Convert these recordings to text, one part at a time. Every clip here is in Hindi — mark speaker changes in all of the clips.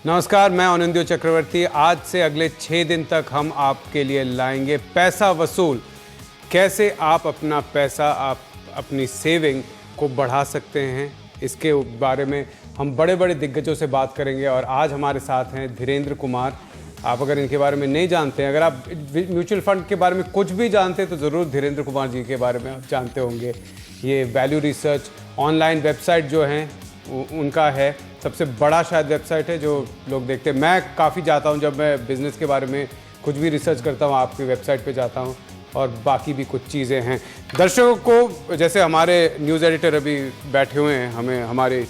Speaker 1: नमस्कार, मैं आनंदो चक्रवर्ती। आज से अगले 6 दिन तक हम आपके लिए लाएंगे पैसा वसूल। कैसे आप अपना पैसा, आप अपनी सेविंग को बढ़ा सकते हैं, इसके बारे में हम बड़े बड़े दिग्गजों से बात करेंगे। और आज हमारे साथ हैं धीरेन्द्र कुमार। आप अगर इनके बारे में नहीं जानते हैं, अगर आप म्यूचुअल फंड के बारे में कुछ भी जानते हैं तो ज़रूर धीरेन्द्र कुमार जी के बारे में आप जानते होंगे। ये वैल्यू रिसर्च ऑनलाइन वेबसाइट जो हैं उनका है, सबसे बड़ा शायद वेबसाइट है जो लोग देखते हैं। मैं काफ़ी जाता हूं, जब मैं बिज़नेस के बारे में कुछ भी रिसर्च करता हूं आपकी वेबसाइट पे जाता हूं, और बाकी भी कुछ चीज़ें हैं। दर्शकों को, जैसे हमारे न्यूज़ एडिटर अभी बैठे हुए हैं, हमारे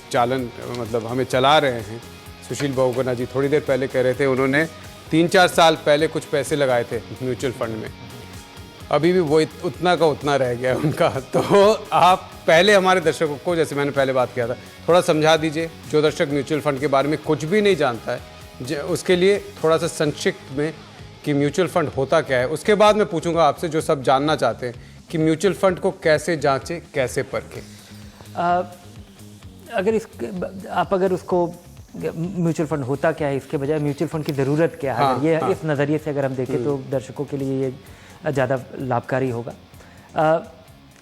Speaker 1: हमें चला रहे हैं, सुशील बहुगुणा जी थोड़ी देर पहले कह रहे थे उन्होंने 3-4 साल पहले कुछ पैसे लगाए थे म्यूचुअल फंड में, अभी भी वो उतना का उतना रह गया उनका। तो आप पहले हमारे दर्शकों को, जैसे मैंने पहले बात किया था, थोड़ा समझा दीजिए। जो दर्शक म्यूचुअल फंड के बारे में कुछ भी नहीं जानता है, उसके लिए थोड़ा सा संक्षिप्त में कि म्यूचुअल फंड होता क्या है। उसके बाद मैं पूछूंगा आपसे जो सब जानना चाहते हैं कि म्यूचुअल फंड को कैसे जांचें, कैसे परखें।
Speaker 2: अगर उसको म्यूचुअल फंड होता क्या है इसके बजाय म्यूचुअल फंड की ज़रूरत क्या है,
Speaker 1: हाँ, हाँ।
Speaker 2: इस नज़रिए से अगर हम देखें तो दर्शकों के लिए ये ज़्यादा लाभकारी होगा।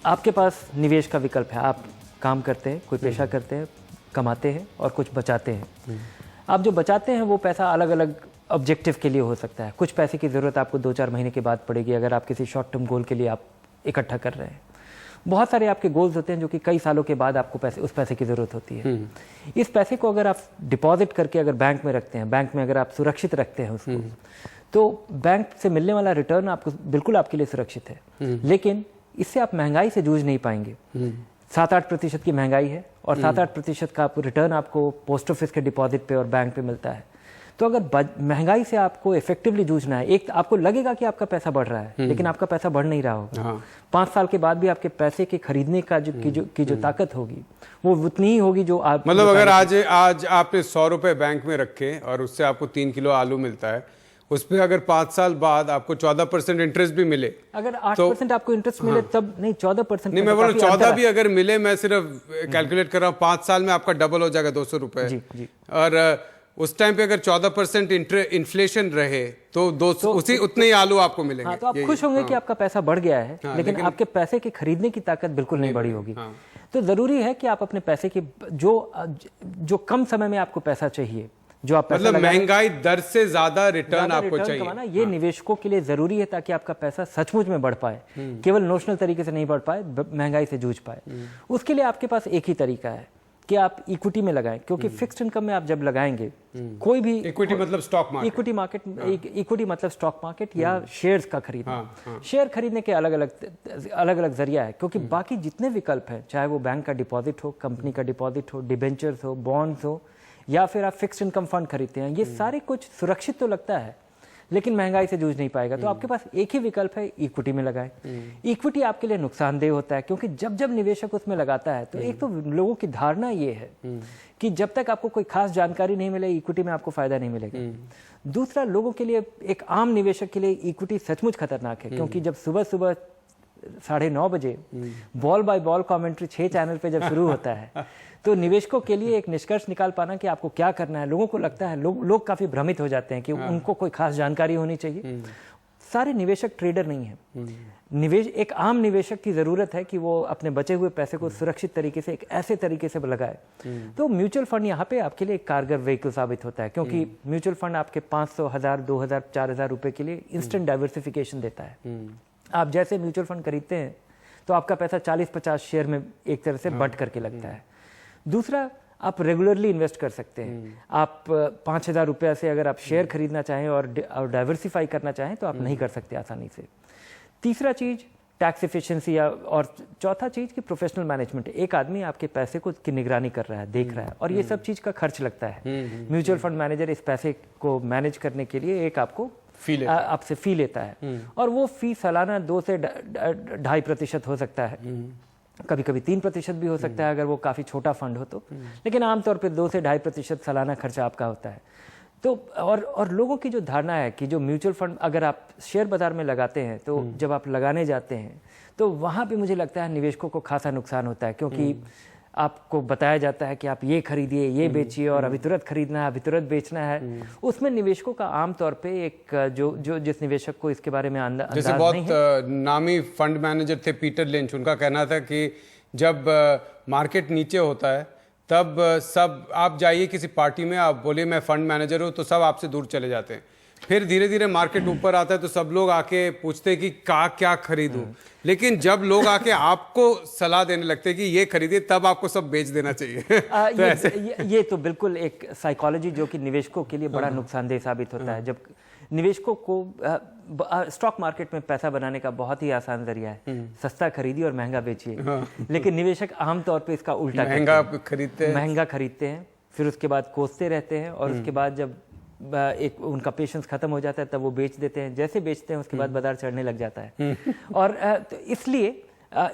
Speaker 2: आपके पास निवेश का विकल्प है। आप काम करते हैं, कोई पेशा करते हैं, कमाते हैं और कुछ बचाते हैं। आप जो बचाते हैं वो पैसा अलग अलग ऑब्जेक्टिव के लिए हो सकता है। कुछ पैसे की ज़रूरत आपको 2-4 महीने के बाद पड़ेगी अगर आप किसी शॉर्ट टर्म गोल के लिए आप इकट्ठा कर रहे हैं। बहुत सारे आपके गोल्स होते हैं जो कि कई सालों के बाद आपको उस पैसे की ज़रूरत होती है। इस पैसे को अगर आप डिपॉजिट करके अगर बैंक में रखते हैं, बैंक में अगर आप सुरक्षित रखते हैं उसको, तो बैंक से मिलने वाला रिटर्न आपको बिल्कुल आपके लिए सुरक्षित है। लेकिन इससे आप महंगाई से जूझ नहीं पाएंगे। 7-8% की महंगाई है और 7-8% का रिटर्न आपको पोस्ट ऑफिस के डिपॉजिट पे और बैंक पे मिलता है। तो अगर महंगाई से आपको इफेक्टिवली जूझना है, एक आपको लगेगा कि आपका पैसा बढ़ रहा है, लेकिन आपका पैसा बढ़ नहीं रहा होगा। 5 साल के बाद भी आपके पैसे के खरीदने का जो ताकत होगी वो उतनी ही होगी जो आप,
Speaker 1: मतलब अगर आज आपने 100 रुपये बैंक में रखे और उससे आपको 3 किलो आलू मिलता है, उस पर अगर 5 साल बाद आपको 14% इंटरेस्ट भी मिले,
Speaker 2: अगर 8% आपको इंटरेस्ट मिले तब नहीं, 14%
Speaker 1: नहीं, मैं बोल रहा हूँ 14 भी अगर मिले, मैं सिर्फ कैलकुलेट कर रहा हूँ, 5 साल में आपका डबल हो जाएगा 200 रुपये। और उस टाइम पे अगर 14% इन्फ्लेशन रहे तो 200 उतने ही आलू आपको मिलेंगे।
Speaker 2: तो आप खुश होंगे कि आपका पैसा बढ़ गया है, लेकिन आपके पैसे की खरीदने की ताकत बिल्कुल नहीं बढ़ी होगी। तो जरूरी है कि आप अपने पैसे की जो कम समय में आपको पैसा चाहिए, जो आप
Speaker 1: मतलब महंगाई दर से ज्यादा रिटर्न आपको चाहिए,
Speaker 2: ये निवेशकों के लिए जरूरी है ताकि आपका पैसा सचमुच में बढ़ पाए, केवल नोशनल तरीके से नहीं बढ़ पाए, महंगाई से जूझ पाए। उसके लिए आपके पास एक ही तरीका है कि आप इक्विटी में लगाएं, क्योंकि फिक्स्ड इनकम में आप जब लगाएंगे, कोई भी
Speaker 1: इक्विटी मतलब स्टॉक मार्केट,
Speaker 2: इक्विटी मतलब स्टॉक मार्केट या शेयर्स का खरीदना। शेयर खरीदने के अलग अलग जरिया है, क्योंकि बाकी जितने विकल्प हैं, चाहे वो बैंक का डिपॉजिट हो, कंपनी का डिपॉजिट हो, डिबेंचर्स हो, बॉन्ड्स हो, या फिर आप फिक्स्ड इनकम फंड खरीदते हैं, ये सारे कुछ सुरक्षित तो लगता है लेकिन महंगाई से जूझ नहीं पाएगा। तो आपके पास एक ही विकल्प है, इक्विटी में लगाएं। इक्विटी आपके लिए नुकसानदेह होता है, क्योंकि जब निवेशक उसमें लगाता है तो एक तो लोगों की धारणा ये है कि जब तक आपको कोई खास जानकारी नहीं मिले इक्विटी में आपको फायदा नहीं मिलेगा। दूसरा, लोगों के लिए, एक आम निवेशक के लिए इक्विटी सचमुच खतरनाक है, क्योंकि जब सुबह 9:30 बजे ball by ball commentary 6 channel पे जब शुरू होता है तो निवेशकों के लिए एक निष्कर्ष निकाल पाना कि आपको क्या करना है, लोगों को लगता है, लोग काफी भ्रमित हो जाते हैं कि उनको कोई खास जानकारी होनी चाहिए। सारे निवेशक ट्रेडर नहीं है। एक आम निवेशक की जरूरत है कि वो अपने बचे हुए पैसे को सुरक्षित तरीके से, एक ऐसे तरीके से लगाए। तो म्यूचुअल फंड यहाँ पे आपके लिए एक कारगर व्हीकल साबित होता है, क्योंकि म्यूचुअल फंड आपके 500, 1000, 2000, 4000 रुपए के लिए इंस्टेंट डाइवर्सिफिकेशन देता है। आप जैसे म्यूचुअल फंड खरीदते हैं तो आपका पैसा 40-50 शेयर में एक तरह से बंट करके लगता है। दूसरा, आप रेगुलरली इन्वेस्ट कर सकते हैं। आप 5000 रुपये से अगर आप शेयर खरीदना चाहें और डाइवर्सिफाई करना चाहें तो आप नहीं कर सकते आसानी से। तीसरा चीज टैक्स एफिशिएंसी, और चौथा चीज कि प्रोफेशनल मैनेजमेंट। एक आदमी आपके पैसे को की निगरानी कर रहा है, देख रहा है, और ये सब चीज का खर्च लगता है। म्यूचुअल फंड मैनेजर इस पैसे को मैनेज करने के लिए एक आपको आपसे फी लेता है, और वो फी सालाना 2 से 2.5% हो सकता है, कभी कभी 3% भी हो सकता है अगर वो काफ़ी छोटा फंड हो तो, लेकिन आमतौर पे 2 से 2.5% सालाना खर्चा आपका होता है। तो और लोगों की जो धारणा है कि जो म्यूचुअल फंड अगर आप शेयर बाजार में लगाते हैं तो जब आप लगाने जाते हैं तो वहाँ पे मुझे लगता है निवेशकों को खासा नुकसान होता है, क्योंकि आपको बताया जाता है कि आप ये खरीदिए, ये बेचिए और अभी तुरंत खरीदना है, अभी तुरंत बेचना है, उसमें निवेशकों का आमतौर पे एक जो जिस निवेशक को इसके बारे में अंदाज
Speaker 1: जैसे बहुत नामी फंड मैनेजर थे पीटर लिंच, उनका कहना था कि जब मार्केट नीचे होता है तब सब, आप जाइए किसी पार्टी में, आप बोलिए मैं फंड मैनेजर हूँ, तो सब आपसे दूर चले जाते हैं। फिर धीरे धीरे मार्केट ऊपर आता है तो सब लोग आके पूछते हैं कि क्या खरीदूं। लेकिन जब लोग आके आपको सलाह देने लगते हैं कि ये खरीदिए, तब आपको सब बेच देना चाहिए। तो
Speaker 2: ये तो बिल्कुल एक साइकोलॉजी जो कि निवेशकों के लिए बड़ा नुकसानदेह साबित होता है। जब निवेशकों को स्टॉक मार्केट में पैसा बनाने का बहुत ही आसान जरिया है, सस्ता खरीदिए और महंगा बेचिए। लेकिन निवेशक आमतौर पे इसका उल्टा महंगा खरीदते हैं, फिर उसके बाद कोसते रहते हैं और उसके बाद जब एक उनका पेशेंस खत्म हो जाता है तब वो बेच देते हैं। जैसे बेचते हैं उसके बाद बाजार चढ़ने लग जाता है। और तो इसलिए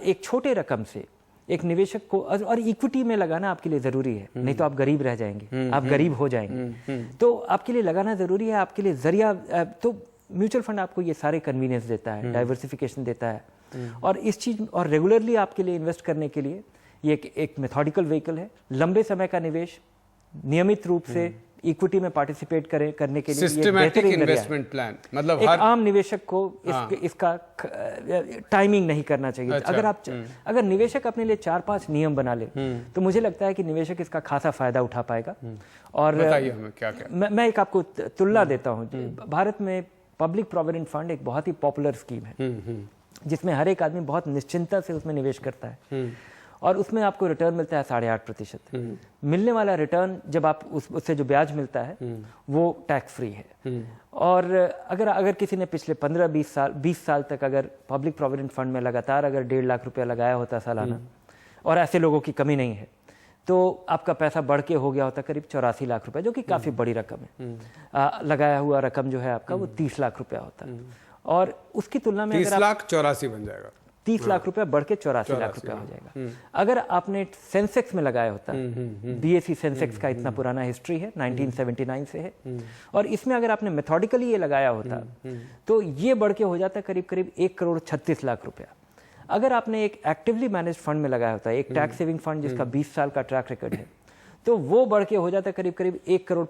Speaker 2: एक छोटे रकम से एक निवेशक को, और इक्विटी में लगाना आपके लिए जरूरी है, नहीं तो आप गरीब रह जाएंगे, आप गरीब हो जाएंगे। तो आपके लिए लगाना जरूरी है, आपके लिए जरिया। तो म्यूचुअल फंड आपको ये सारे कन्वीनियंस देता है, डाइवर्सिफिकेशन देता है, और इस चीज और रेगुलरली आपके लिए इन्वेस्ट करने के लिए ये एक मेथोडिकल व्हीकल है। लंबे समय का निवेश, नियमित रूप से इक्विटी में पार्टिसिपेट करने के लिए
Speaker 1: सिस्टमैटिक इन्वेस्टमेंट प्लान, मतलब
Speaker 2: एक आम निवेशक को इसका टाइमिंग नहीं करना चाहिए। अच्छा। अगर निवेशक अपने लिए 4-5 नियम बना ले तो मुझे लगता है कि निवेशक इसका खासा फायदा उठा पाएगा। और
Speaker 1: बताइए हमें क्या
Speaker 2: मैं एक आपको तुलना देता हूँ। भारत में पब्लिक प्रोविडेंट फंड एक बहुत ही पॉपुलर स्कीम है जिसमें हर एक आदमी बहुत निश्चिंतता से उसमें निवेश करता है और उसमें आपको रिटर्न मिलता है 8.5%। मिलने वाला रिटर्न जब आप उससे जो ब्याज मिलता है वो टैक्स फ्री है। और अगर किसी ने पिछले 15-20 साल तक अगर पब्लिक प्रोविडेंट फंड में लगातार अगर 1.5 लाख रुपया लगाया होता सालाना, और ऐसे लोगों की कमी नहीं है, तो आपका पैसा बढ़ के हो गया होता करीब 84 लाख रुपए, जो कि काफ़ी बड़ी रकम है। लगाया हुआ रकम जो है आपका वो 30 लाख रुपया होता है। और उसकी तुलना में
Speaker 1: 30 लाख 84 बन जाएगा,
Speaker 2: 30 लाख रुपया बढ़ के 84 लाख रुपया हो जाएगा। अगर आपने सेंसेक्स में लगाया होता, बीएसई सेंसेक्स का इतना पुराना हिस्ट्री है, 1979 से है, और इसमें अगर आपने मेथोडिकली ये लगाया होता तो ये बढ़ के हो जाता करीब करीब 1.36 करोड़ रुपया। अगर आपने एक एक्टिवली मैनेज फंड में लगाया होता, एक टैक्स सेविंग फंड जिसका 20 साल का ट्रैक रिकॉर्ड है, तो वो बढ़ के हो जाता करीब करीब 1.85 करोड़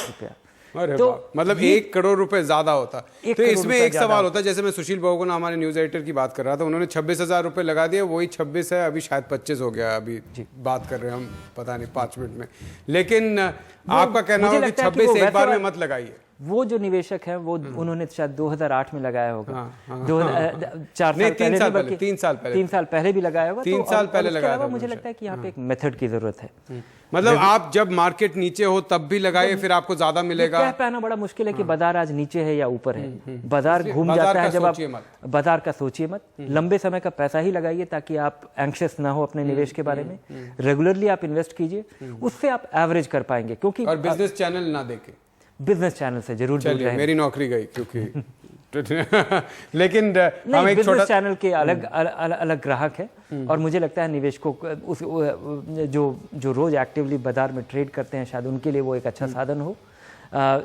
Speaker 2: रुपया।
Speaker 1: तो मतलब 1 करोड़ रुपए ज्यादा होता। तो इसमें एक सवाल होता है, जैसे मैं सुशील बहुगुण हमारे न्यूज एडिटर की बात कर रहा था, उन्होंने 26,000 रुपए लगा दिए, वही 26 है, अभी शायद 25 हो गया, अभी बात कर रहे हैं हम, पता नहीं 5 मिनट में। लेकिन आपका कहना होगा कि 26 एक बार में मत लगाइए।
Speaker 2: वो जो निवेशक है वो उन्होंने शायद 2008 में लगाया होगा, 3 साल पहले भी लगाया होगा,
Speaker 1: 3 साल पहले लगाया था।
Speaker 2: मुझे लगता है कि यहाँ पे एक मेथड की जरूरत है।
Speaker 1: मतलब आप जब मार्केट नीचे हो तब भी लगाइए, फिर आपको ज्यादा मिलेगा।
Speaker 2: कह पाना बड़ा मुश्किल है कि बाजार आज नीचे है या ऊपर है। बाजार घूम जाता है, जब आप बाजार का सोचिए मत, लंबे समय का पैसा ही लगाइए ताकि आप एंक्शियस ना हो अपने निवेश के बारे में। रेगुलरली आप इन्वेस्ट कीजिए, उससे आप एवरेज कर पाएंगे। क्योंकि
Speaker 1: और बिजनेस चैनल ना देखे,
Speaker 2: बिजनेस चैनल से जरूर दूर रहें।
Speaker 1: मेरी नौकरी गई क्योंकि लेकिन
Speaker 2: हम एक बिजनेस चैनल के अलग ग्राहक है, और मुझे लगता है निवेशकों जो रोज एक्टिवली बाजार में ट्रेड करते हैं, शायद उनके लिए वो एक अच्छा साधन हो।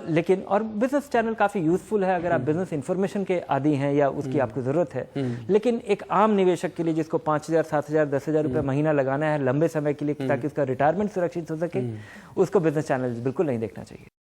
Speaker 2: लेकिन और बिजनेस चैनल काफ़ी यूजफुल है अगर आप बिजनेस इंफॉर्मेशन के आदी हैं या उसकी आपको ज़रूरत है। लेकिन एक आम निवेशक के लिए जिसको 5,000, 7,000, 10,000 रुपये महीना लगाना है लंबे समय के लिए ताकि उसका रिटायरमेंट सुरक्षित हो सके, उसको बिजनेस चैनल बिल्कुल नहीं देखना चाहिए।